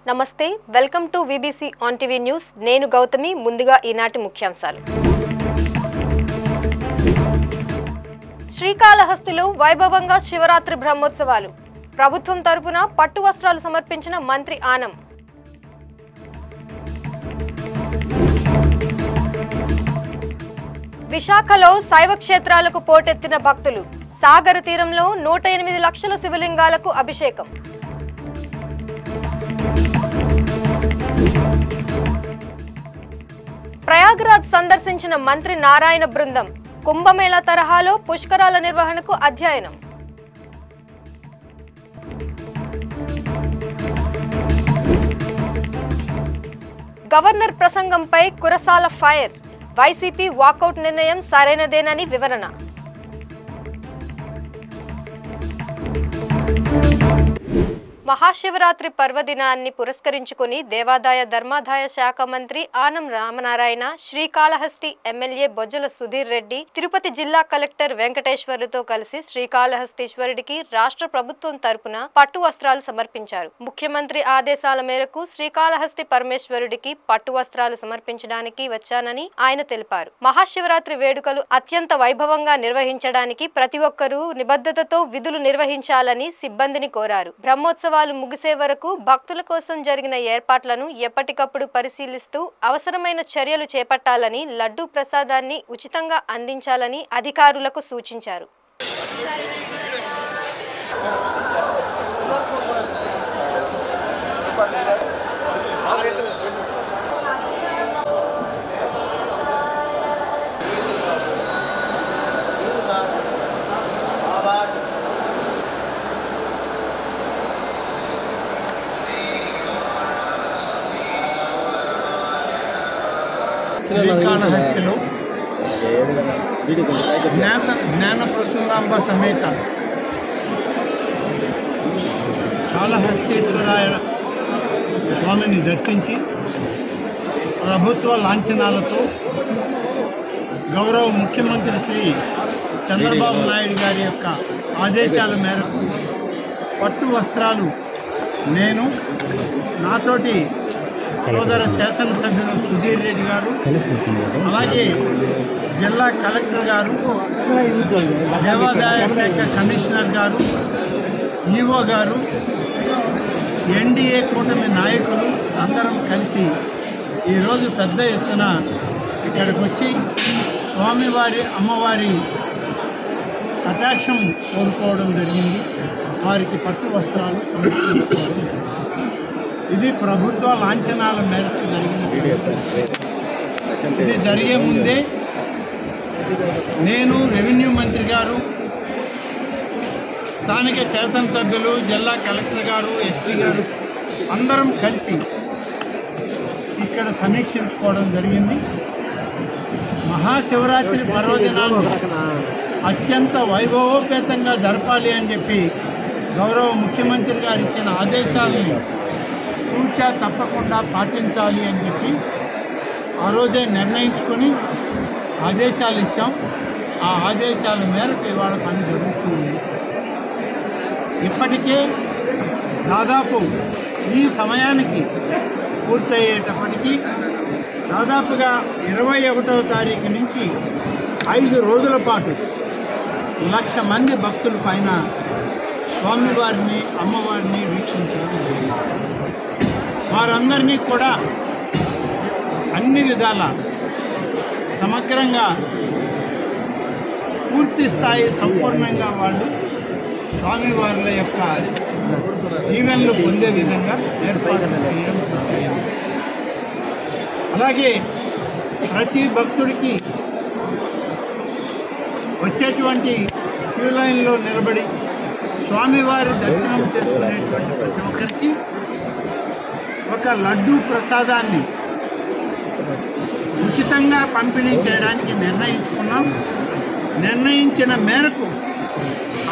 నమస్తే welcome to VBC on TV news నేను గౌతమి ముందుగా ఈనాటి ముఖ్యాంశాలు శ్రీకాళహస్తిలో వైభవంగా శివరాత్రి బ్రహ్మోత్సవాలు ప్రభుత్వం తరపున పట్టు వస్త్రాలు సమర్పించిన మంత్రి ఆనం విశాఖలో శైవ క్షేత్రాలకు పోటెత్తిన భక్తులు సాగర తీరంలో 108 లక్షల శివలింగాలకు అభిషేకం ప్రయాగ్రాజ్ సందర్శించిన మంత్రి నారాయణ బృందం కుంభమేళా తరహాలో పుష్కరాల నిర్వహణకు అధ్యయనం గవర్నర్ ప్రసంగంపై కురసాల ఫైర్ వైసీపీ వాకౌట్ నిర్ణయం సరైనదేనని వివరణ మహాశివరాత్రి పర్వదినాన్ని పురస్కరించుకుని దేవాదాయ ధర్మాదాయ శాఖ మంత్రి ఆనం రామనారాయణ శ్రీకాళహస్తి ఎమ్మెల్యే బొజ్జల సుధీర్ రెడ్డి తిరుపతి జిల్లా కలెక్టర్ వెంకటేశ్వర్లతో కలిసి శ్రీకాళహస్తీశ్వరుడికి రాష్ట్ర ప్రభుత్వం తరపున పట్టు వస్త్రాలు సమర్పించారు. ముఖ్యమంత్రి ఆదేశాల మేరకు శ్రీకాళహస్తి పరమేశ్వరుడికి పట్టు వస్త్రాలు సమర్పించడానికి వచ్చానని ఆయన తెలిపారు. మహాశివరాత్రి వేడుకలు అత్యంత వైభవంగా నిర్వహించడానికి ప్రతి ఒక్కరూ నిబద్ధతతో విధులు నిర్వహించాలని సిబ్బందిని కోరారు. బ్రహ్మోత్సవాలు ముగిసే వరకు భక్తుల కోసం జరిగిన ఏర్పాట్లను ఎప్పటికప్పుడు పరిశీలిస్తూ అవసరమైన చర్యలు చేపట్టాలని లడ్డూ ప్రసాదాన్ని ఉచితంగా అందించాలని అధికారులకు సూచించారు. శ్రీకాళహస్తిలో జ్ఞాన ప్రసూనాంబ సమేత కాళహస్తీశ్వరాయ స్వామిని దర్శించి ప్రభుత్వ లాంఛనాలతో గౌరవ ముఖ్యమంత్రి శ్రీ చంద్రబాబు నాయుడు గారి యొక్క ఆదేశాల మేరకు పట్టు వస్త్రాలు నేను నాతోటి సోదర శాసనసభ్యులు సుధీర్ రెడ్డి గారు అలాగే జిల్లా కలెక్టర్ గారు దేవాదాయ శాఖ కమిషనర్ గారు ఈఓ గారు ఎన్డీఏ కూటమి నాయకులు అందరం కలిసి ఈరోజు పెద్ద ఎత్తున ఇక్కడికి వచ్చి స్వామివారి అమ్మవారి కటాక్షం కోరుకోవడం జరిగింది. వారికి పట్టు వస్త్రాలు సమర్పించుకోవడం ఇది ప్రభుత్వ లాంఛనాల మేరకు జరిగిన. ఇది జరిగే ముందే నేను రెవెన్యూ మంత్రి గారు స్థానిక శాసనసభ్యులు జిల్లా కలెక్టర్ గారు ఎస్పీ గారు అందరం కలిసి ఇక్కడ సమీక్షించుకోవడం జరిగింది. మహాశివరాత్రి పర్వదినాన్ని అత్యంత వైభవోపేతంగా జరపాలి అని చెప్పి గౌరవ ముఖ్యమంత్రి గారు ఇచ్చిన ఆదేశాలను తూచా తప్పకుండా పాటించాలి అని చెప్పి ఆ రోజే నిర్ణయించుకొని ఆదేశాలు ఇచ్చాం. ఆ ఆదేశాల మేరకు ఇవాళ పని జరుగుతుంది. ఇప్పటికే దాదాపు ఈ సమయానికి పూర్తయ్యేటప్పటికీ దాదాపుగా 21వ తారీఖు నుంచి 5 రోజుల పాటు 1,00,000 మంది భక్తుల పైన స్వామివారిని అమ్మవారిని వీక్షించడం జరిగింది. వారందరినీ కూడా అన్ని విధాల సమగ్రంగా పూర్తి స్థాయి సంపూర్ణంగా వాళ్ళు స్వామివారుల యొక్క దీవెనలు పొందే విధంగా ఏర్పాటు చేయడం. అలాగే ప్రతి భక్తుడికి వచ్చేటువంటి క్యూ లైన్లో నిలబడి స్వామివారి దర్శనం చేసుకునేటువంటి ప్రతి ఒక్కరికి ఒక లడ్డూ ప్రసాదాన్ని ఉచితంగా పంపిణీ చేయడానికి నిర్ణయించుకున్నాం. నిర్ణయించిన మేరకు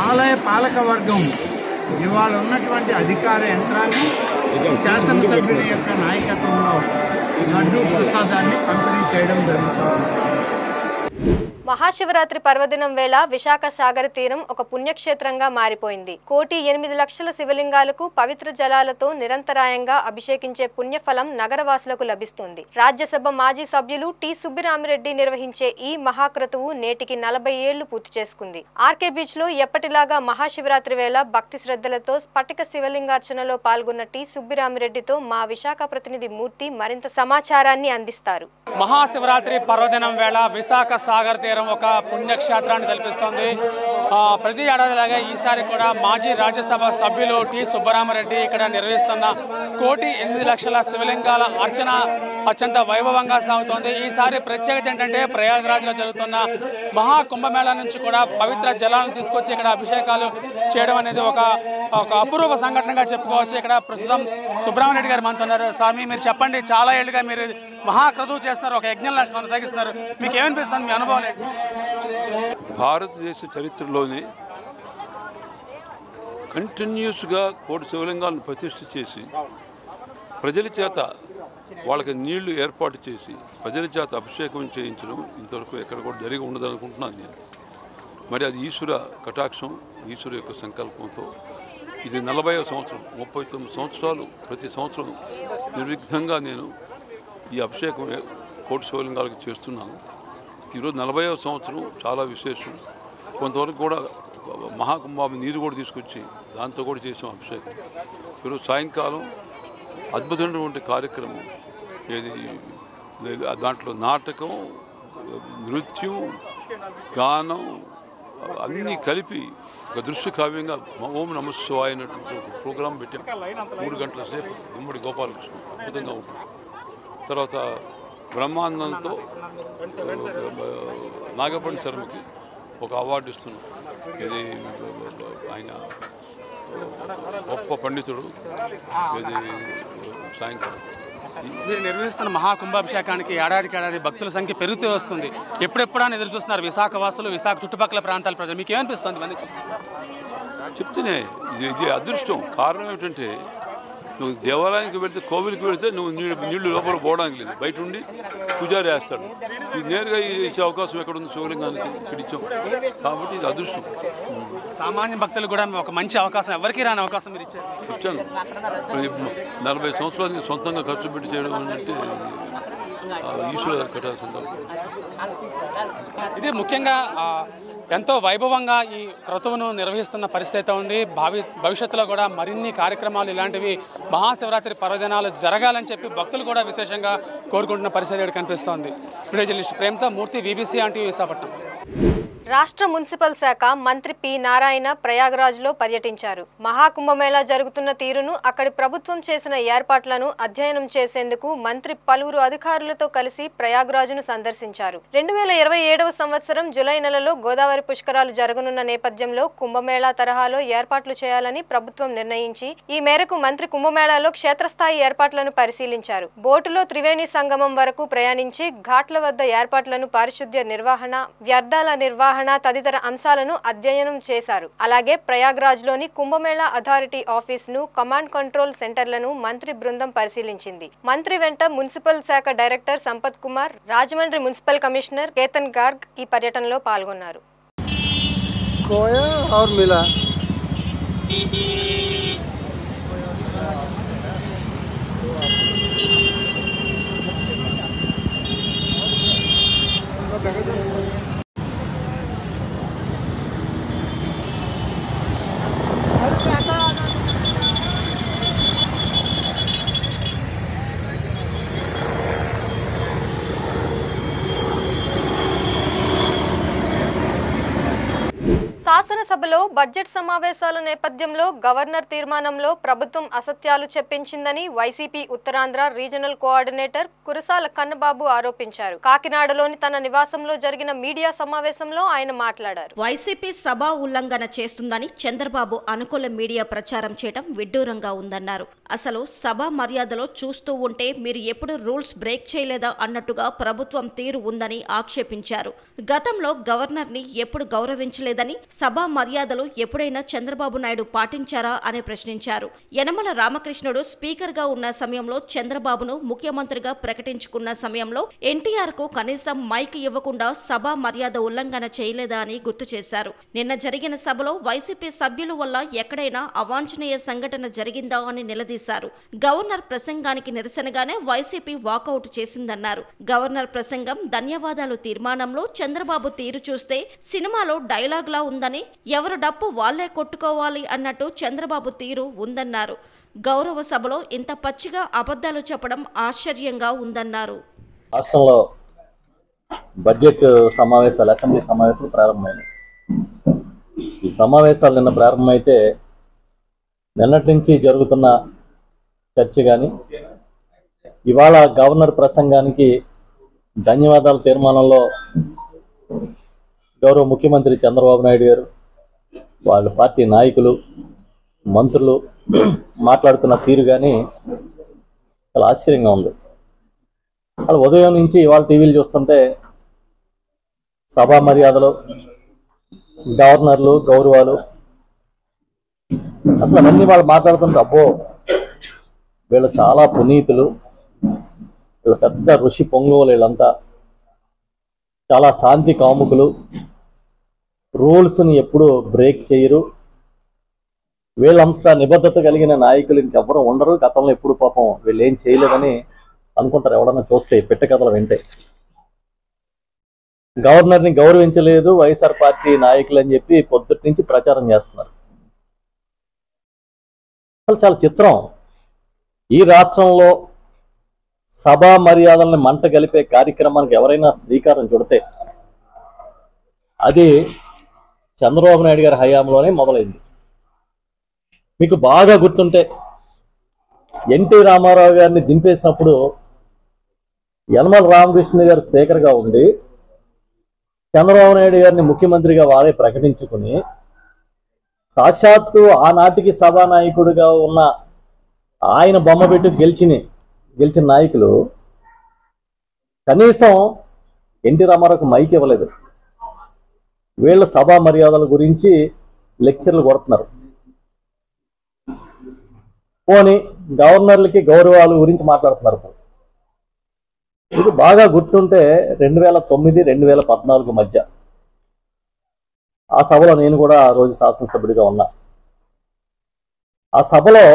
ఆలయ పాలక వర్గం ఇవాళ ఉన్నటువంటి అధికార యంత్రాంగం శాసనసభ్యుల యొక్క నాయకత్వంలో లడ్డూ ప్రసాదాన్ని పంపిణీ చేయడం జరుగుతుంది. మహాశివరాత్రి పర్వదినం వేళ విశాఖ సాగర తీరం ఒక పుణ్యక్షేత్రంగా మారిపోయింది. 1,08,00,000 శివలింగాలకు పవిత్ర జలాలతో నిరంతరాయంగా అభిషేకించే పుణ్యఫలం నగరవాసులకు లభిస్తుంది. రాజ్యసభ మాజీ సభ్యులు టి సుబ్బిరామిరెడ్డి నిర్వహించే ఈ మహాక్రతువు నేటికి 40 ఏళ్లు పూర్తి చేసుకుంది. ఆర్కే బీచ్ లో ఎప్పటిలాగా మహాశివరాత్రి వేళ భక్తి శ్రద్ధలతో స్ఫటిక శివలింగార్చనలో పాల్గొన్న టి సుబ్బిరామిరెడ్డితో మా విశాఖ ప్రతినిధి మూర్తి మరింత సమాచారాన్ని అందిస్తారు. మహాశివరాత్రి పర్వదినం వేళ విశాఖ సాగర్ తీరం ఒక పుణ్యక్షేత్రాన్ని తలపిస్తోంది. ప్రతి ఏడాదిలాగా ఈసారి కూడా మాజీ రాజ్యసభ సభ్యులు టి సుబ్బరామరెడ్డి ఇక్కడ నిర్వహిస్తున్న 1,08,00,000 శివలింగాల అర్చన అత్యంత వైభవంగా సాగుతోంది. ఈసారి ప్రత్యేకత ఏంటంటే ప్రయాగ్రాజ్లో జరుగుతున్న మహాకుంభమేళా నుంచి కూడా పవిత్ర జలాలను తీసుకొచ్చి ఇక్కడ అభిషేకాలు చేయడం అనేది ఒక అపూర్వ సంఘటనగా చెప్పుకోవచ్చు. ఇక్కడ ప్రస్తుతం సుబ్బరామరెడ్డి గారు మనతున్నారు. స్వామి, మీరు చెప్పండి, చాలా ఏళ్ళుగా మీరు మహాక్రతువు చేస్తున్నారు, ఒక యజ్ఞంలా కొనసాగిస్తున్నారు, మీకు ఏమనిపిస్తుంది, మీ అనుభవాలు ఏంటి? భారతదేశ చరిత్రలోనే కంటిన్యూస్గా 1,00,00,000 శివలింగాలను ప్రతిష్ఠ చేసి ప్రజల చేత వాళ్ళకి నీళ్లు ఏర్పాటు చేసి ప్రజల చేత అభిషేకం చేయించడం ఇంతవరకు ఎక్కడ కూడా జరిగి ఉండదనుకుంటున్నాను నేను. మరి అది ఈశ్వర కటాక్షం, ఈశ్వరు యొక్క సంకల్పంతో ఇది 40వ సంవత్సరం, 39 సంవత్సరాలు ప్రతి సంవత్సరం నిర్విఘ్నంగా నేను ఈ అభిషేకం 1,00,00,000 శివలింగాలకు చేస్తున్నాను. ఈరోజు 40వ సంవత్సరం చాలా విశేషం. కొంతవరకు కూడా మహాకుంభాన్ని నీరు కూడా తీసుకొచ్చి దాంతో కూడా చేసాం అభిషేకం. ఈరోజు సాయంకాలం అద్భుతమైనటువంటి కార్యక్రమం, ఏది దాంట్లో నాటకం, నృత్యం, గానం అన్నీ కలిపి ఒక దృశ్య కావ్యంగా ఓం నమః శివాయ అనేటువంటి ఒక ప్రోగ్రాం పెట్టాం. 3 గంటల సేపు గుమ్మడి గోపాలకృష్ణ అద్భుతంగా ఉంటుంది. తర్వాత బ్రహ్మానందంతో నాగపండి శర్మకి ఒక అవార్డు ఇస్తున్నాం. ఇది ఆయన గొప్ప పండితుడు. ఇది సాయంకాలం మీరు నిర్వహిస్తున్న మహాకుంభాభిషేకానికి ఏడాది భక్తుల సంఖ్య పెరుగుతూ వస్తుంది. ఎప్పుడెప్పుడని ఎదురు చూస్తున్నారు విశాఖ వాసులు, విశాఖ చుట్టుపక్కల ప్రాంతాల ప్రజలు, మీకు ఏమనిపిస్తుంది? చెప్తేనే ఇది అదృష్టం. కారణం ఏమిటంటే నువ్వు దేవాలయానికి వెళ్తే, కోవిలికి వెళితే నువ్వు నీళ్లు లోపల పోవడానికి లేదు, బయట ఉండి పూజారి వేస్తాడు. ఇది నేరుగా ఇచ్చే అవకాశం ఎక్కడుంది శివలింగానికి, ఇక్కడ ఇచ్చాం. కాబట్టి ఇది అదృష్టం. సామాన్య భక్తులు కూడా ఒక మంచి అవకాశం, ఎవరికి రాని అవకాశం మీరు ఇచ్చాను. 40 సంవత్సరాలు సొంతంగా ఖర్చు పెట్టి చేయడం అంటే ఈశ్వర కటాక్షం. ఇది ముఖ్యంగా ఎంతో వైభవంగా ఈ క్రతువును నిర్వహిస్తున్న పరిస్థితి ఉంది. భవిష్యత్తులో కూడా మరిన్ని కార్యక్రమాలు ఇలాంటివి మహాశివరాత్రి పర్వదినాలు జరగాలని చెప్పి భక్తులు కూడా విశేషంగా కోరుకుంటున్న పరిస్థితి కనిపిస్తోంది. వీడియో జర్నలిస్ట్ ప్రేమ్తో మూర్తి, వీబీసీ ఆంటీ, విశాఖపట్నం. రాష్ట్ర మున్సిపల్ శాఖ మంత్రి పి నారాయణ ప్రయాగ్రాజ్లో పర్యటించారు. మహాకుంభమేళా జరుగుతున్న తీరును, అక్కడి ప్రభుత్వం చేసిన ఏర్పాట్లను అధ్యయనం చేసేందుకు మంత్రి పలువురు అధికారులతో కలిసి ప్రయాగ్రాజ్ను సందర్శించారు. 2027వ సంవత్సరం జూలై నెలలో గోదావరి పుష్కరాలు జరగనున్న నేపథ్యంలో కుంభమేళా తరహాలో ఏర్పాట్లు చేయాలని ప్రభుత్వం నిర్ణయించి ఈ మేరకు మంత్రి కుంభమేళాలో క్షేత్రస్థాయి ఏర్పాట్లను పరిశీలించారు. బోటులో త్రివేణి సంగమం వరకు ప్రయాణించి ఘాట్ల వద్ద ఏర్పాట్లను, పారిశుద్ధ్య నిర్వహణ, వ్యర్థాల నిర్వహణ తదితర అంశాలను అధ్యయనం చేశారు. అలాగే ప్రయాగ్రాజ్లోని కుంభమేళా అథారిటీ ఆఫీసును, కమాండ్ కంట్రోల్ సెంటర్లను మంత్రి బృందం పరిశీలించింది. మంత్రి వెంట మున్సిపల్ శాఖ director Sampath Kumar, Rajahmundry municipal commissioner Ketan Garg ఈ పర్యటనలో పాల్గొన్నారు. శాసనసభలో బడ్జెట్ సమావేశాల నేపథ్యంలో గవర్నర్ తీర్మానంలో ప్రభుత్వం అసత్యాలు చెప్పించిందని YCP Uttarandhra regional coordinator Kurasala Kannababu ఆరోపించారు. కాకినాడలోని తన నివాసంలో జరిగిన మీడియా సమావేశంలో ఆయన మాట్లాడారు. వైసీపీ సభా ఉల్లంఘన చేస్తుందని చంద్రబాబు అనుకూల మీడియా ప్రచారం చేయడం విడ్డూరంగా ఉందన్నారు. అసలు సభా మర్యాదలో చూస్తూ ఉంటే మీరు ఎప్పుడు రూల్స్ బ్రేక్ చేయలేదా అన్నట్టుగా ప్రభుత్వం తీరు ఉందని ఆక్షేపించారు. గతంలో గవర్నర్ని ఎప్పుడు గౌరవించలేదని, సభా మర్యాదలు ఎప్పుడైనా చంద్రబాబు నాయుడు పాటించారా అని ప్రశ్నించారు. యనమల రామకృష్ణుడు స్పీకర్గా ఉన్న సమయంలో చంద్రబాబును ముఖ్యమంత్రిగా ప్రకటించుకున్న సమయంలో ఎన్టీఆర్కు కనీసం మైక్ ఇవ్వకుండా సభా మర్యాద ఉల్లంఘన చేయలేదా అని గుర్తు చేశారు. నిన్న జరిగిన సభలో వైసీపీ సభ్యుల వల్ల ఎక్కడైనా అవాంఛనీయ సంఘటన జరిగిందా అని నిలదీశారు. గవర్నర్ ప్రసంగానికి నిరసనగానే వైసీపీ వాకౌట్ చేసిందన్నారు. గవర్నర్ ప్రసంగం ధన్యవాదాలు తీర్మానంలో చంద్రబాబు తీరు చూస్తే సినిమాలో డైలాగ్లా ఉందని, ఎవరు డప్పు వాళ్లే కొట్టుకోవాలి అన్నట్టు చంద్రబాబు తీరు ఉందన్నారు. గౌరవ సభలో ఇంత పచ్చిగా అబద్ధాలు చెప్పడం ఆశ్చర్యంగా ఉందన్నారు. రాష్ట్రంలో బడ్జెట్ సమావేశాలు, అసెంబ్లీ సమావేశాలు ప్రారంభమైనాయి. ఈ సమావేశాలు నిన్న ప్రారంభమైతే నిన్నటి నుంచి జరుగుతున్న చర్చ కానీ, ఇవాళ గవర్నర్ ప్రసంగానికి ధన్యవాదాల తీర్మానంలో గౌరవ ముఖ్యమంత్రి చంద్రబాబు నాయుడు గారు, వాళ్ళ పార్టీ నాయకులు, మంత్రులు మాట్లాడుతున్న తీరు కానీ చాలా ఆశ్చర్యంగా ఉంది. అలా ఉదయం నుంచి ఇవాళ టీవీలు చూస్తుంటే సభా మర్యాదలు, గవర్నర్లు, గౌరవాలు, అసలు అవన్నీ వాళ్ళు మాట్లాడుతుంటే అబ్బో వీళ్ళు చాలా పునీతులు, వీళ్ళు పెద్ద ఋషి పొంగవులు, వీళ్ళంతా చాలా శాంతి కాముకులు, రూల్స్ని ఎప్పుడు బ్రేక్ చేయరు, వీళ్ళంతా నిబద్ధత కలిగిన నాయకులు ఇంకెవ్వరూ ఉండరు, గతంలో ఎప్పుడు పాపం వీళ్ళు ఏం చేయలేదని అనుకుంటారు ఎవడన్నా చూస్తే పిట్ట కథలు వింటే. గవర్నర్ని గౌరవించలేదు వైఎస్ఆర్ పార్టీ నాయకులు అని చెప్పి పొద్దుటి నుంచి ప్రచారం చేస్తున్నారు. అసలు చాలా చిత్రం, ఈ రాష్ట్రంలో సభా మర్యాదల్ని మంట కలిపే కార్యక్రమానికి ఎవరైనా శ్రీకారం చుడితే అది చంద్రబాబు నాయుడు గారి హయాంలోనే మొదలైంది. మీకు బాగా గుర్తుంటే ఎన్టీ రామారావు గారిని దింపేసినప్పుడు యనమల రామకృష్ణ గారు స్పీకర్గా ఉండి చంద్రబాబు నాయుడు గారిని ముఖ్యమంత్రిగా వారే ప్రకటించుకుని సాక్షాత్తు ఆనాటికి సభానాయకుడిగా ఉన్న ఆయన బొమ్మ పెట్టి గెలిచిన నాయకులు కనీసం ఎన్టీ రామారావుకు మైక్ ఇవ్వలేదు. వీళ్ళ సభా మర్యాదల గురించి లెక్చర్లు కొడుతున్నారు. పోనీ గవర్నర్లకి గౌరవాల గురించి మాట్లాడుతున్నారు. ఇది బాగా గుర్తుంటే 2009-2014 మధ్య ఆ సభలో నేను కూడా ఆ రోజు శాసనసభ్యుడిగా ఉన్నా. ఆ సభలో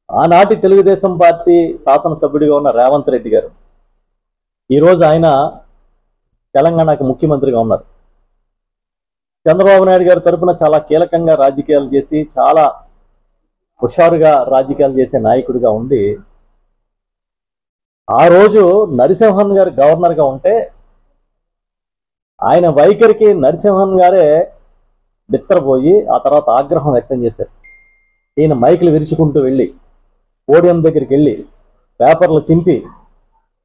ఆనాటి తెలుగుదేశం పార్టీ శాసనసభ్యుడిగా ఉన్న రేవంత్ రెడ్డి గారు, ఈరోజు ఆయన తెలంగాణకు ముఖ్యమంత్రిగా ఉన్నారు. చంద్రబాబు నాయుడు గారి తరఫున చాలా కీలకంగా రాజకీయాలు చేసి చాలా హుషారుగా రాజకీయాలు చేసే నాయకుడిగా ఉండి ఆ రోజు నరసింహన్ గారు గవర్నర్గా ఉంటే ఆయన వైఖరికి నరసింహన్ గారే బిత్తరపోయి ఆ తర్వాత ఆగ్రహం వ్యక్తం చేశారు. ఈయన మైకులు విరుచుకుంటూ వెళ్ళి పోడియం దగ్గరికి వెళ్ళి పేపర్లు చింపి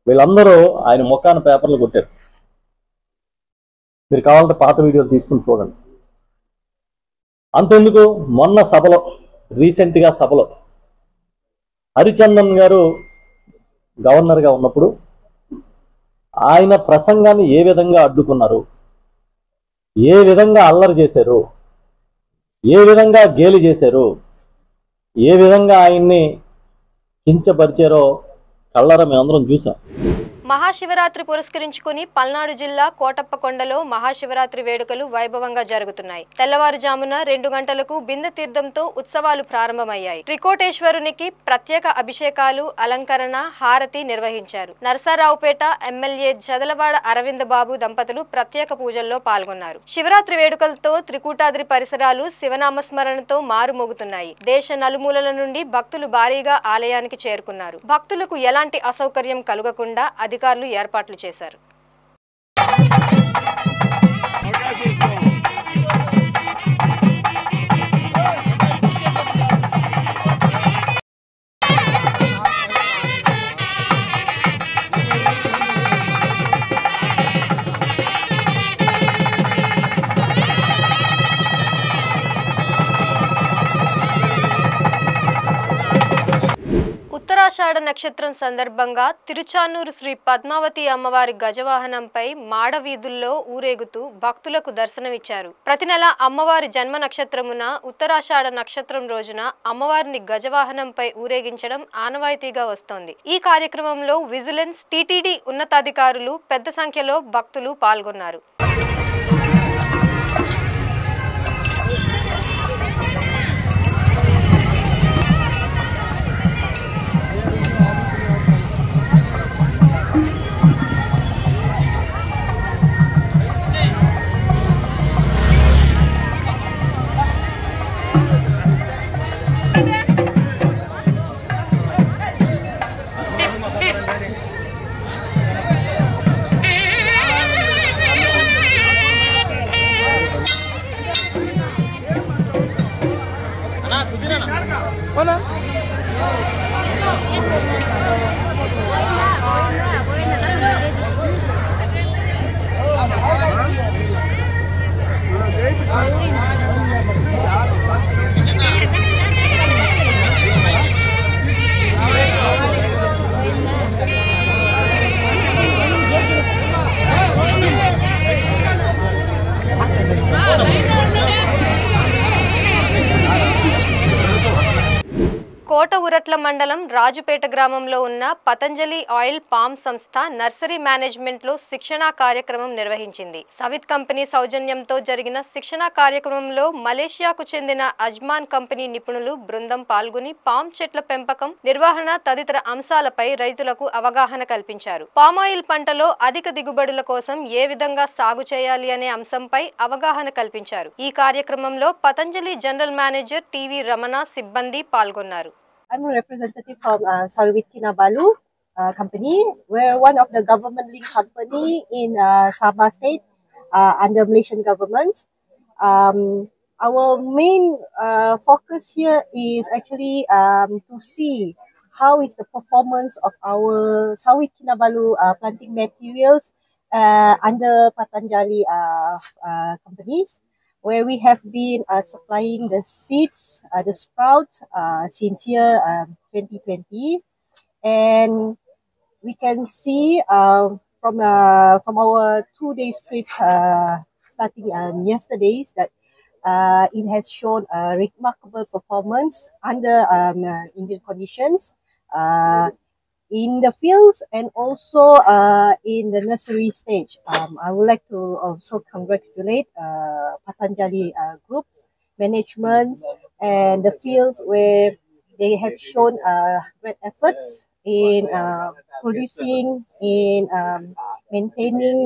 వీళ్ళందరూ ఆయన ముఖాన పేపర్లు కొట్టారు. మీరు కావాలంటే పాత వీడియోలు తీసుకుని చూడండి. అంతెందుకు, మొన్న సభలో రీసెంట్గా సభలో హరిచందన్ గారు గవర్నర్గా ఉన్నప్పుడు ఆయన ప్రసంగాన్ని ఏ విధంగా అడ్డుకున్నారు, ఏ విధంగా అల్లరి చేశారు, ఏ విధంగా గేలి చేశారు, ఏ విధంగా ఆయన్ని కించపరిచారో కళ్ళారా మేమందరం చూసాం. మహాశివరాత్రి పురస్కరించుకుని పల్నాడు జిల్లా కోటప్పకొండలో మహాశివరాత్రి వేడుకలు వైభవంగా జరుగుతున్నాయి. తెల్లవారుజామున 2 గంటలకు బిందె తీర్థంతో ఉత్సవాలు ప్రారంభమయ్యాయి. త్రికోటేశ్వరునికి ప్రత్యేక అభిషేకాలు, అలంకరణ, హారతి నిర్వహించారు. నరసరావుపేట ఎమ్మెల్యే జదలవాడ అరవింద్ బాబు దంపతులు ప్రత్యేక పూజల్లో పాల్గొన్నారు. శివరాత్రి వేడుకలతో త్రికూటాద్రి పరిసరాలు శివనామస్మరణతో మారుమోగుతున్నాయి. దేశ నలుమూలల నుండి భక్తులు భారీగా ఆలయానికి చేరుకున్నారు. భక్తులకు ఎలాంటి అసౌకర్యం కలుగకుండా అధికారులు ఏర్పాట్లు చేశారు. ఉత్తరాషాఢ నక్షత్రం సందర్భంగా తిరుచానూరు శ్రీ పద్మావతి అమ్మవారి గజవాహనంపై మాడ వీధుల్లో ఊరేగుతూ భక్తులకు దర్శనమిచ్చారు. ప్రతి నెల అమ్మవారి జన్మ నక్షత్రమున ఉత్తరాషాఢ నక్షత్రం రోజున అమ్మవారిని గజవాహనంపై ఊరేగించడం ఆనవాయితీగా వస్తోంది. ఈ కార్యక్రమంలో విజిలెన్స్, టీటీడీ ఉన్నతాధికారులు పెద్ద సంఖ్యలో భక్తులు పాల్గొన్నారు. కోట ఉరట్ల మండలం రాజుపేట గ్రామంలో ఉన్న పతంజలి ఆయిల్ పామ్ సంస్థ నర్సరీ మేనేజ్మెంట్ లో శిక్షణా కార్యక్రమం నిర్వహించింది. సవిత్ కంపెనీ సౌజన్యంతో జరిగిన శిక్షణా కార్యక్రమంలో మలేషియాకు చెందిన అజ్మాన్ కంపెనీ నిపుణులు బృందం పాల్గొని పామ్ చెట్ల పెంపకం, నిర్వహణ తదితర అంశాలపై రైతులకు అవగాహన కల్పించారు. పామ్ ఆయిల్ పంటలో అధిక దిగుబడుల కోసం ఏ విధంగా సాగు చేయాలి అనే అంశంపై అవగాహన కల్పించారు. ఈ కార్యక్రమంలో Patanjali general manager TV Ramana సిబ్బంది పాల్గొన్నారు. I'm a representative from Sawit Kinabalu company. We're one of the government-linked company in Sabah State under Malaysian government. Our main focus here is actually to see how is the performance of our Sawit Kinabalu planting materials under Patanjali companies, where we have been supplying the seeds, the sprouts since year 2020, and we can see from our 2 days trip starting yesterday's that it has shown a remarkable performance under Indian conditions in the fields and also in the nursery stage. I would like to also congratulate Patanjali Group's management and the fields where they have shown great efforts in producing, in maintaining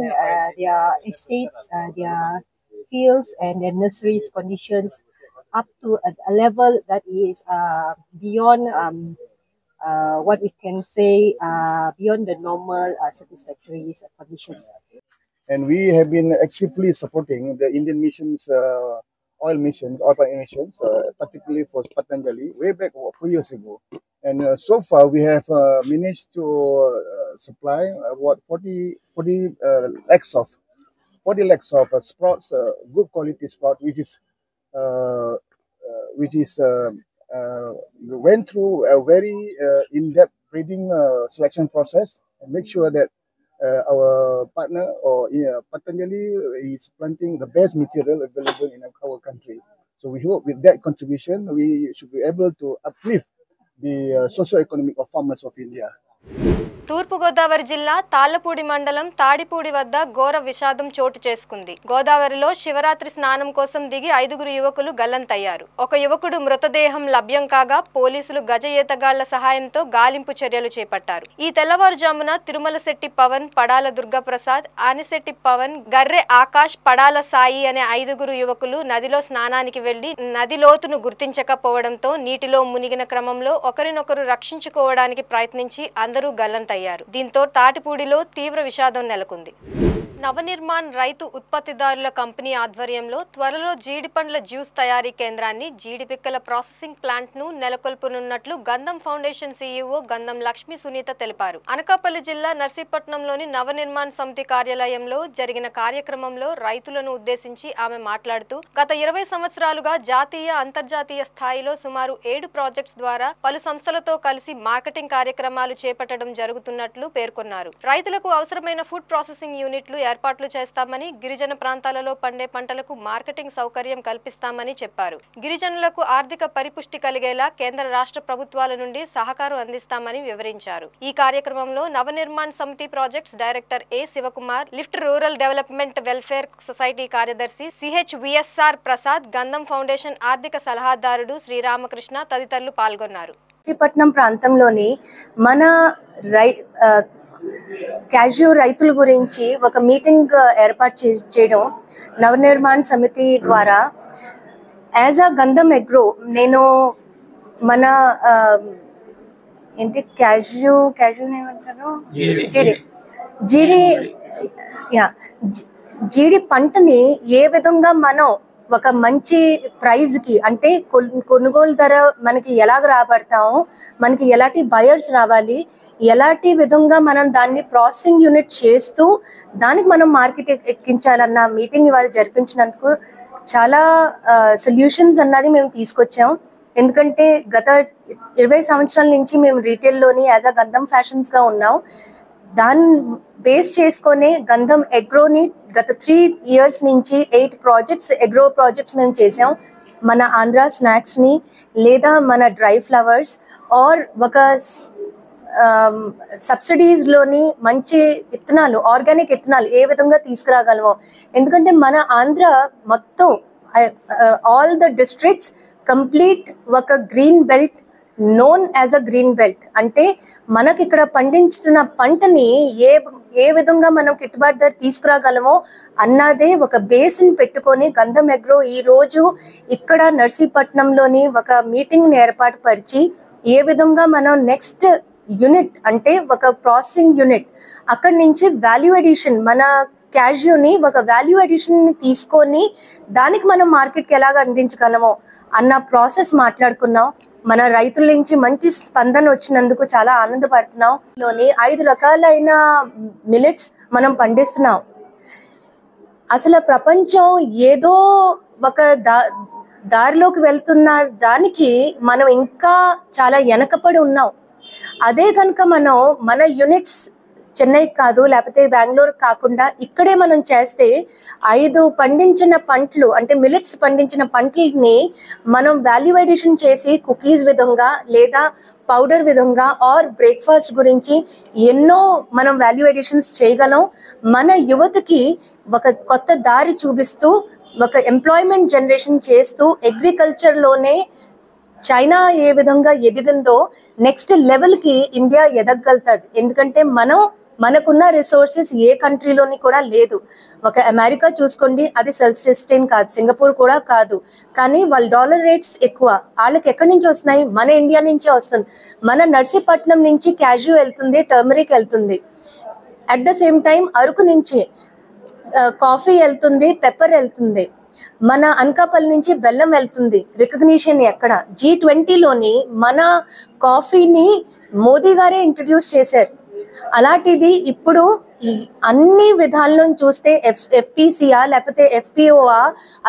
their estates, their fields and their nurseries conditions up to a level that is beyond what we can say beyond the normal satisfactory conditions. And we have been actively supporting the Indian missions, oil palm missions, particularly for Patanjali, way back 4 years ago. And so far we have managed to supply 40 lakhs of sprouts, good quality sprout, which is went through a very in-depth breeding selection process and make sure that our partner or Patanjali is planting the best material available in our country. So we hope with that contribution we should be able to uplift the socio-economic of farmers of India. తూర్పు గోదావరి జిల్లా తాళ్లపూడి మండలం తాడిపూడి వద్ద ఘోర విషాదం చోటు చేసుకుంది. గోదావరిలో శివరాత్రి స్నానం కోసం దిగి 5 యువకులు గల్లంతయ్యారు. ఒక యువకుడు మృతదేహం లభ్యం కాగా పోలీసులు గజ ఈతగాళ్ల సహాయంతో గాలింపు చర్యలు చేపట్టారు. ఈ తెల్లవారుజామున తిరుమలశెట్టి పవన్, పడాల దుర్గాప్రసాద్, ఆనిశెట్టి పవన్, గర్రె ఆకాష్, పడాల సాయి అనే 5 యువకులు నదిలో స్నానానికి వెళ్లి నది లోతును గుర్తించకపోవడంతో నీటిలో మునిగిన క్రమంలో ఒకరినొకరు రక్షించుకోవడానికి ప్రయత్నించి అందరూ గల్లంతయ్యారు. దీంతో తాటిపూడిలో తీవ్ర విషాదం నెలకొంది. నవనిర్మాణ్ రైతు ఉత్పత్తిదారుల కంపెనీ ఆధ్వర్యంలో త్వరలో జీడి పండ్ల జ్యూస్ తయారీ కేంద్రాన్ని, జీడి పిక్కల ప్రాసెసింగ్ ప్లాంట్ ను నెలకొల్పనున్నట్లు గంధం ఫౌండేషన్ సీఈఓ గంధం లక్ష్మీ సునీత తెలిపారు. అనకాపల్లి జిల్లా నర్సీపట్నంలోని నవనిర్మాణ్ సమితి కార్యాలయంలో జరిగిన కార్యక్రమంలో రైతులను ఉద్దేశించి ఆమె మాట్లాడుతూ గత 20 సంవత్సరాలుగా జాతీయ, అంతర్జాతీయ స్థాయిలో సుమారు 7 ప్రాజెక్ట్స్ ద్వారా పలు సంస్థలతో కలిసి మార్కెటింగ్ కార్యక్రమాలు చేపట్టడం జరుగుతున్నట్లు పేర్కొన్నారు. రైతులకు అవసరమైన ఫుడ్ ప్రాసెసింగ్ యూనిట్లు ఏర్పాట్లు చేస్తామని, గిరిజన ప్రాంతాలలో పండే పంటలకు మార్కెటింగ్ సౌకర్యం కల్పిస్తామని చెప్పారు. గిరిజనులకు ఆర్థిక పరిపుష్టి కలిగేలా కేంద్ర రాష్ట్ర ప్రభుత్వాల నుండి సహకారం అందిస్తామని వివరించారు. ఈ కార్యక్రమంలో Navnirman Samiti projects director A Shivakumar, lift rural development welfare society కార్యదర్శి సిహెచ్విఎస్ఆర్ ప్రసాద్, గంధం ఫౌండేషన్ ఆర్థిక సలహాదారుడు శ్రీరామకృష్ణ తదితరులు పాల్గొన్నారు. నర్సీపట్నం ప్రాంతంలోని మన క్యాష్యూ రైతుల గురించి ఒక మీటింగ్ ఏర్పాటు చేయడం నవనిర్మాణ్ సమితి ద్వారా. యాజ్ అ గంధం అగ్రో నేను మన ఏంటి క్యాష్యూ ఏమంటారు జీడి పంటని ఏ విధంగా మనం ఒక మంచి ప్రైజ్కి అంటే కొనుగోలు ధర మనకి ఎలాగ రాబడతాము, మనకి ఎలాంటి బయర్స్ రావాలి, ఎలాంటి విధంగా మనం దాన్ని ప్రాసెసింగ్ యూనిట్ చేస్తూ దానికి మనం మార్కెట్ ఎక్కించాలన్న మీటింగ్ ఇవాళ జరిపించినందుకు చాలా సొల్యూషన్స్ అన్నది మేము తీసుకొచ్చాం. ఎందుకంటే గత 20 సంవత్సరాల నుంచి మేము రీటైల్లోని యాజ్ అ గంధం ఫ్యాషన్స్గా ఉన్నాం. దాన్ని బేస్ చేసుకొని గంధం అగ్రోని గత 3 years నుంచి 8 ప్రాజెక్ట్స్ అగ్రో ప్రాజెక్ట్స్ మేము చేసాం. మన ఆంధ్ర స్నాక్స్ని లేదా మన డ్రై ఫ్లవర్స్ ఆర్ ఒక సబ్సిడీస్లోని మంచి విత్తనాలు, ఆర్గానిక్ విత్తనాలు ఏ విధంగా తీసుకురాగలమో. ఎందుకంటే మన ఆంధ్ర మొత్తం ఆల్ ద డిస్ట్రిక్ట్స్ కంప్లీట్ ఒక green belt, known as a green belt. అంటే మనకి ఇక్కడ పండించుతున్న పంటని ఏ విధంగా మనం గిట్టుబాటు ధర తీసుకురాగలమో అన్నదే ఒక బేస్ని పెట్టుకొని గంధం అగ్రో ఈ రోజు ఇక్కడ నర్సీపట్నంలోని ఒక మీటింగ్ని ఏర్పాటు పరిచి ఏ విధంగా మనం నెక్స్ట్ యూనిట్ అంటే ఒక ప్రాసెసింగ్ యూనిట్ అక్కడి నుంచి వాల్యూ అడిషన్, మన క్యాష్యూని ఒక వాల్యూ అడిషన్ని తీసుకొని దానికి మనం మార్కెట్కి ఎలాగ అందించగలమో అన్న ప్రాసెస్ మాట్లాడుకున్నాం. మన రైతుల నుంచి మంచి స్పందన వచ్చినందుకు చాలా ఆనందపడుతున్నాం. లోని 5 రకాలైన మిల్లెట్స్ మనం పండిస్తున్నాం. అసలు ప్రపంచం ఏదో ఒక దారిలోకి వెళ్తున్న దానికి మనం ఇంకా చాలా వెనకపడి ఉన్నాం. అదే కనుక మనం మన యూనిట్స్ చెన్నై కాదు లేకపోతే బెంగళూరు కాకుండా ఇక్కడే మనం చేస్తే 5 పండించిన పంటలు అంటే మిల్లెట్స్ పండించిన పంటల్ని మనం వాల్యూ అడిషన్ చేసి కుకీస్ విధంగా లేదా పౌడర్ విధంగా ఆర్ బ్రేక్ఫాస్ట్ గురించి ఎన్నో మనం వాల్యూ అడిషన్స్ చేయగలం. మన యువతకి ఒక కొత్త దారి చూపిస్తూ ఒక ఎంప్లాయ్మెంట్ జనరేషన్ చేస్తూ అగ్రికల్చర్లోనే చైనా ఏ విధంగా ఎదిగిందో నెక్స్ట్ లెవెల్కి ఇండియా ఎదగలుగుతుంది. ఎందుకంటే మనకున్న రిసోర్సెస్ ఏ కంట్రీలోని కూడా లేదు. ఒక అమెరికా చూసుకోండి, అది సెల్ఫ్ సస్టైన్ కాదు, సింగపూర్ కూడా కాదు, కానీ వాళ్ళ డాలర్ రేట్స్ ఎక్కువ. వాళ్ళకి ఎక్కడి నుంచి వస్తున్నాయి? మన ఇండియా నుంచే వస్తుంది. మన నర్సీపట్నం నుంచి క్యాష్యూ వెళ్తుంది, టర్మరిక్ వెళ్తుంది. At the same time Araku నుంచి కాఫీ వెళ్తుంది, పెప్పర్ వెళ్తుంది. మన అనకాపల్లి నుంచి బెల్లం వెళ్తుంది. రికగ్నిషన్ ఎక్కడ? G20లోని మన కాఫీని మోదీ గారే ఇంట్రడ్యూస్ చేశారు. అలాంటిది ఇప్పుడు అన్ని విధాల్లో చూస్తే FPCA లేకపోతే FPOA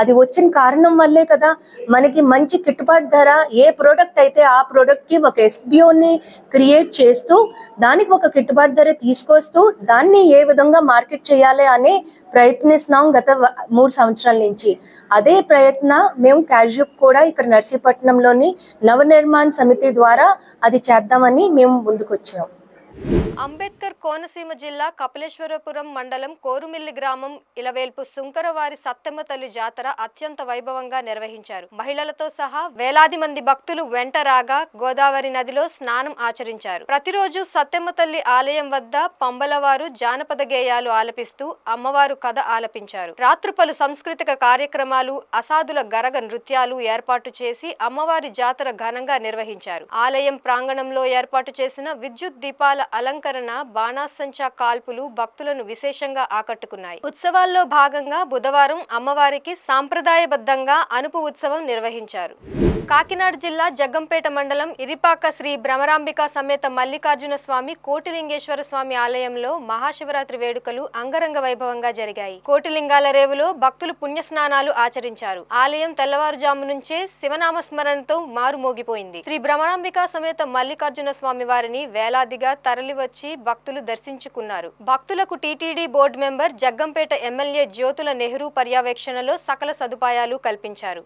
అది వచ్చిన కారణం వల్లే కదా మనకి మంచి గిట్టుబాటు ధర. ఏ ప్రోడక్ట్ అయితే ఆ ప్రోడక్ట్కి ఒక SBOని క్రియేట్ చేస్తూ దానికి ఒక గిట్టుబాటు ధర తీసుకొస్తూ దాన్ని ఏ విధంగా మార్కెట్ చేయాలి అని ప్రయత్నిస్తున్నాం గత 3 సంవత్సరాల నుంచి. అదే ప్రయత్నం మేము క్యాష్యూ కూడా ఇక్కడ నర్సీపట్నంలోని నవనిర్మాణ్ సమితి ద్వారా అది చేద్దామని మేము ముందుకొచ్చాం. అంబేద్కర్ కోనసీమ జిల్లా కపిలేశ్వరపురం మండలం కోరుమిల్లి గ్రామం ఇలవేల్పు సుంకరవారి సత్తెమ్మ తల్లి జాతర అత్యంత వైభవంగా నిర్వహించారు. మహిళలతో సహా వేలాది మంది భక్తులు వెంట రాగా గోదావరి నదిలో స్నానం ఆచరించారు. ప్రతిరోజు సత్తెమ్మ తల్లి ఆలయం వద్ద పంబలవారు జానపద గేయాలు ఆలపిస్తూ అమ్మవారు కథ ఆలపించారు. రాత్రి పలు సాంస్కృతిక కార్యక్రమాలు, అసాధుల గరగ నృత్యాలు ఏర్పాటు చేసి అమ్మవారి జాతర ఘనంగా నిర్వహించారు. ఆలయం ప్రాంగణంలో ఏర్పాటు చేసిన విద్యుత్ దీపాల అలంకరణ, బాణాసంచా కాల్పులు భక్తులను విశేషంగా ఆకట్టుకున్నాయి. ఉత్సవాల్లో భాగంగా బుధవారం అమ్మవారికి సాంప్రదాయబద్ధంగా అనుపు ఉత్సవం నిర్వహించారు. కాకినాడ జిల్లా జగ్గంపేట మండలం ఇరిపాక శ్రీ భ్రమరాంబిక సమేత మల్లికార్జున స్వామి కోటిలింగేశ్వర స్వామి ఆలయంలో మహాశివరాత్రి వేడుకలు అంగరంగ వైభవంగా జరిగాయి. కోటిలింగాల రేవులో భక్తులు పుణ్యస్నానాలు ఆచరించారు. ఆలయం తెల్లవారుజాము నుంచే శివనామస్మరణతో మారుమోగిపోయింది. శ్రీ భ్రమరాంబిక సమేత మల్లికార్జున స్వామి వారిని వేలాదిగా తరలివచ్చి భక్తులు దర్శించుకున్నారు. భక్తులకు TTD board member Jaggampeta MLA Jyothula Nehru పర్యవేక్షణలో సకల సదుపాయాలు కల్పించారు.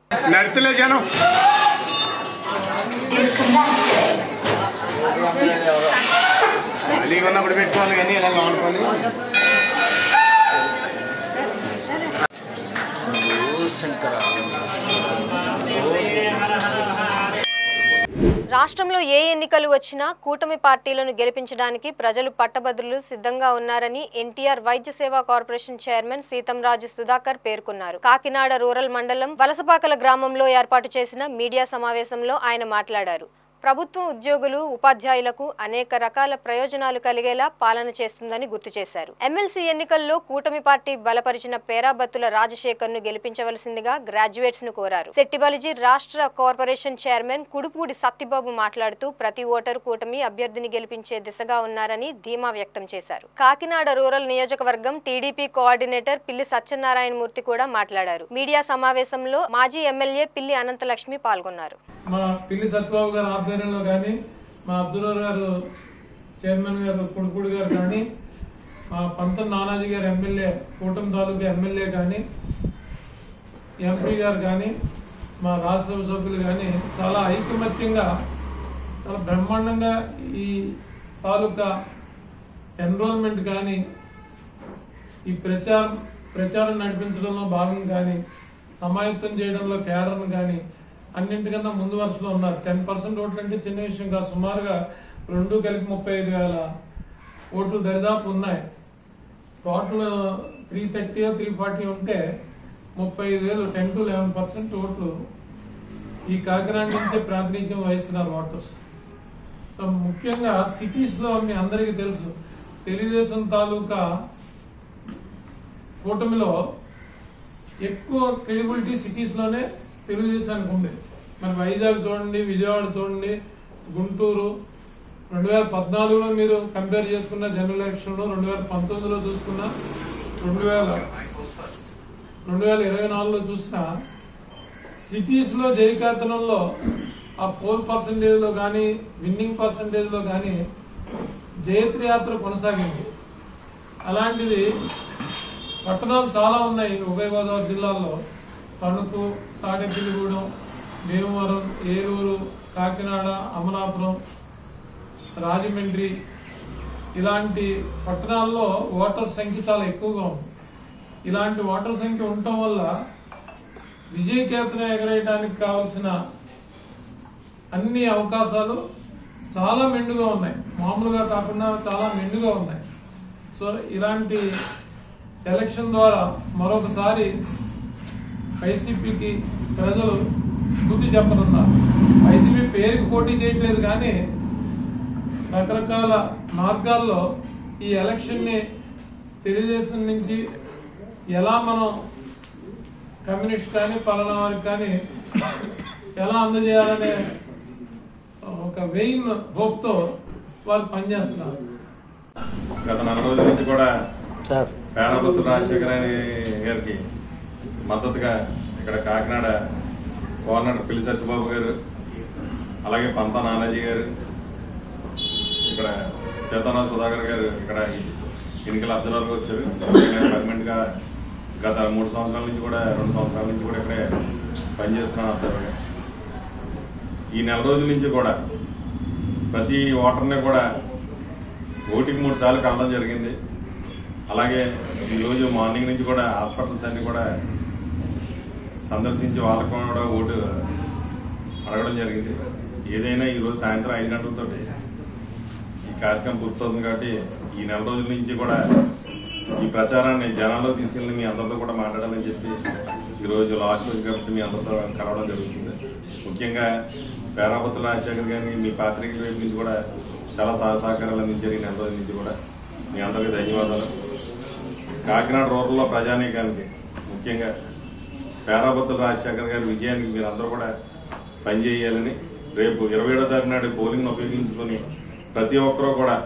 రాష్ట్రంలో ఏ ఎన్నికలు వచ్చినా కూటమి పార్టీలను గెలిపించడానికి ప్రజలు పట్టభద్రులు సిద్ధంగా ఉన్నారని ఎన్టీఆర్ వైద్య సేవా కార్పొరేషన్ చైర్మన్ సీతంరాజు సుధాకర్ పేర్కొన్నారు. కాకినాడ రూరల్ మండలం వలసపాకల గ్రామంలో ఏర్పాటు చేసిన మీడియా సమావేశంలో ఆయన మాట్లాడారు. ప్రభుత్వ ఉద్యోగులు, ఉపాధ్యాయులకు అనేక రకాల ప్రయోజనాలు కలిగేలా పాలన చేస్తుందని గుర్తు చేశారు. ఎమ్మెల్సీ ఎన్నికల్లో కూటమి పార్టీ బలపరిచిన పేరాబత్తుల రాజశేఖర్ ను గెలిపించవలసిందిగా గ్రాడ్యుయేట్స్ ను కోరారు. సెట్టిబలిజీ రాష్ట్ర కార్పొరేషన్ చైర్మన్ కుడుపూడి సత్యబాబు మాట్లాడుతూ ప్రతి ఓటరు కూటమి అభ్యర్థిని గెలిపించే దిశగా ఉన్నారని ధీమా వ్యక్తం చేశారు. కాకినాడ రూరల్ నియోజకవర్గం టీడీపీ కోఆర్డినేటర్ పిల్లి సత్యనారాయణమూర్తి కూడా మాట్లాడారు. మీడియా సమావేశంలో మాజీ ఎమ్మెల్యే పిల్లి అనంతలక్ష్మి పాల్గొన్నారు. మా పిల్లి సత్యబాబు గారు ఆధ్వర్యంలో కానీ, మా అబ్దుల్ గారు చైర్మన్ గారు కొడుకుడు గారు కానీ, మా పంతం నానాజీ గారు ఎమ్మెల్యే కూటమి తాలూకా ఎమ్మెల్యే కానీ, ఎంపీ గారు కానీ, మా రాజ్యసభ సభ్యులు కానీ చాలా ఐకమత్యంగా చాలా బ్రహ్మాండంగా ఈ తాలూకా ఎన్రోల్మెంట్ కానీ, ఈ ప్రచారం నడిపించడంలో భాగం కానీ, సమాయత్తం చేయడంలో కేడర్ను కానీ అన్నింటికన్నా ముందు వరుసలో ఉన్నారు. 10% ఓట్లు అంటే చిన్న విషయం కాదు. సుమారుగా 2 కలిపి 35,000 ఓట్లు దరిదాపు ఉన్నాయి. టోటల్ 330 340 ఉంటే 35,000 10 to 11% ఓట్లు ఈ కాకినాడ నుంచే ప్రాతినిధ్యం వహిస్తున్నారు ఓటర్స్. ముఖ్యంగా సిటీస్ లో మీ అందరికీ తెలుసు, తెలుగుదేశం తాలూకా కూటమిలో ఎక్కువ క్రెడిబిలిటీ సిటీస్ లోనే తెలుగుదేశానికి ఉంది. మరి వైజాగ్ చూడండి, విజయవాడ చూడండి, గుంటూరు 2014లో మీరు కంపేర్ చేసుకున్న జనరల్ ఎలక్షన్ లో, 2019లో చూసుకున్నా, 2024లో చూసినా సిటీస్ లో జయకేతనంలో ఆ పోల్ పర్సంటేజ్ లో కానీ, విన్నింగ్ పర్సంటేజ్ లో కానీ జయత్ర యాత్ర కొనసాగింది. అలాంటిది పట్టణాలు చాలా ఉన్నాయి ఉభయ గోదావరి జిల్లాల్లో. తణుకు, తాడేపల్లిగూడెం, భీమవరం, ఏలూరు, కాకినాడ, అమలాపురం, రాజమండ్రి ఇలాంటి పట్టణాల్లో ఓటర్ సంఖ్య చాలా ఎక్కువగా ఉంది. ఇలాంటి ఓటర్ సంఖ్య ఉండటం వల్ల విజయకేతనం ఎగరేయడానికి కావలసిన అన్ని అవకాశాలు చాలా మెండుగా ఉన్నాయి. మామూలుగా కాకుండా చాలా మెండుగా ఉన్నాయి. సో ఇలాంటి ఎలక్షన్ ద్వారా మరొకసారి వైసీపీకి ప్రజలు బుద్ధి చెప్పనున్నారు. వైసీపీ పేరుకి పోటీ చేయట్లేదు కానీ రకరకాల మార్గాల్లో ఈ ఎలక్షన్ ని తెలుగుదేశం నుంచి ఎలా మనం కమ్యూనిస్ట్ కానీ పలానా వారికి కానీ ఎలా అందజేయాలనే ఒక వెయిన్ హోప్ తో వాళ్ళు పనిచేస్తున్నారు. గత 4 రోజుల నుంచి కూడా పేరాబత్తుల రాజశేఖర్ గారికి మద్దతుగా ఇక్కడ కాకినాడ గవర్నర్ పిల్లి సత్యబాబు గారు, అలాగే పంత నానాజీ గారు, ఇక్కడ సీతారాం సుధాకర్ గారు ఇక్కడ ఎన్నికల అబ్జర్వర్గా వచ్చారు. పర్మనెంట్ గా గత 3 సంవత్సరాల నుంచి కూడా 2 సంవత్సరాల నుంచి కూడా ఇక్కడే పనిచేస్తున్నాను అబ్జర్వర్గా. ఈ 4 రోజుల నుంచి కూడా ప్రతి ఓటర్ని కూడా ఓటికి 3 సార్లు కలవడం జరిగింది. అలాగే ఈరోజు మార్నింగ్ నుంచి కూడా హాస్పిటల్స్ అన్ని కూడా సందర్శించి వాళ్ళకు కూడా ఓటు అడగడం జరిగింది. ఏదైనా ఈరోజు సాయంత్రం 5 గంటలతో ఈ కార్యక్రమం పూర్తవుతుంది కాబట్టి ఈ 4 రోజుల నుంచి కూడా ఈ ప్రచారాన్ని జనాల్లో తీసుకెళ్లి మీ అందరితో కూడా మాట్లాడాలని చెప్పి ఈరోజు లాస్ట్ రోజు కాబట్టి మీ అందరితో కలవడం జరుగుతుంది. ముఖ్యంగా పేరాబత్తుల రాజశేఖర్ గారిని మీ పాత్రికేయుల వైపు నుంచి కూడా చాలా సహకారాలు అందించారు ఈ నెల రోజుల నుంచి కూడా. మీ అందరికీ ధన్యవాదాలు. కాకినాడ రూరల్లో ప్రజానీకానికి ముఖ్యంగా పేరాబత్తుల రాజశేఖర్ గారి విజయానికి మీరందరూ కూడా పనిచేయాలని, రేపు 27వ తారీఖు నాడు పోలింగ్ను ఉపయోగించుకుని ప్రతి ఒక్కరూ కూడా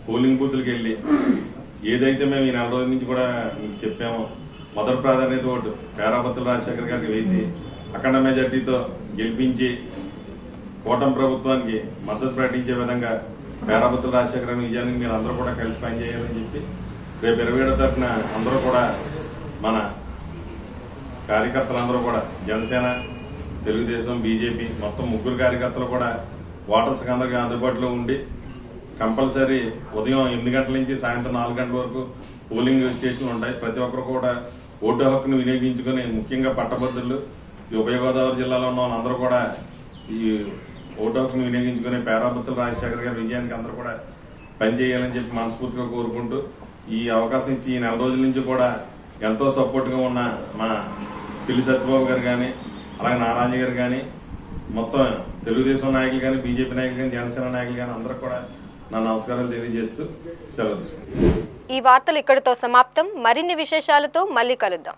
పోలింగ్ బూత్లకు వెళ్ళి ఏదైతే మేము ఈ నెల రోజుల నుంచి కూడా మీకు చెప్పామో మొదటి ప్రాధాన్యత ఓటు పేరాబత్తుల రాజశేఖర్ గారికి వేసి అఖండ మెజార్టీతో గెలిపించి కూటమి ప్రభుత్వానికి మద్దతు ప్రకటించే విధంగా పేరాబత్తుల రాజశేఖర్ గారి విజయానికి మీరు అందరూ కూడా కలిసి పనిచేయాలని చెప్పి రేపు 27వ తారీఖున అందరూ కూడా మన కార్యకర్తలందరూ కూడా జనసేన, తెలుగుదేశం, బీజేపీ మొత్తం 3 కార్యకర్తలు కూడా ఓటర్స్ అందరికీ అందుబాటులో ఉండి కంపల్సరీ ఉదయం 8 గంటల నుంచి సాయంత్రం 4 గంటల వరకు పోలింగ్ స్టేషన్లు ఉంటాయి. ప్రతి ఒక్కరు కూడా ఓటు హక్కును వినియోగించుకుని, ముఖ్యంగా పట్టభద్రులు, ఈ ఉభయ గోదావరి జిల్లాలో ఉన్న వాళ్ళందరూ కూడా ఈ ఓటు హక్కును వినియోగించుకుని పేరాబత్తుల రాజశేఖర్ గారి విజయానికి అందరూ కూడా పనిచేయాలని చెప్పి మనస్ఫూర్తిగా కోరుకుంటూ, ఈ అవకాశం ఇచ్చి ఈ నెల రోజుల నుంచి కూడా ఎంతో సపోర్ట్ గా ఉన్న మా పిల్లి సత్యబాబు గారు కానీ, అలాగే నారాయణ గారు కానీ, మొత్తం తెలుగుదేశం నాయకులు కానీ, బీజేపీ నాయకులు కానీ, జనసేన నాయకులు కానీ అందరూ కూడా నా నమస్కారాలు తెలియజేస్తూ సెలవు తీసుకుంటాను. ఈ వార్తలు ఇక్కడితో సమాప్తం. మరిన్ని విశేషాలతో మళ్ళీ కలుద్దాం.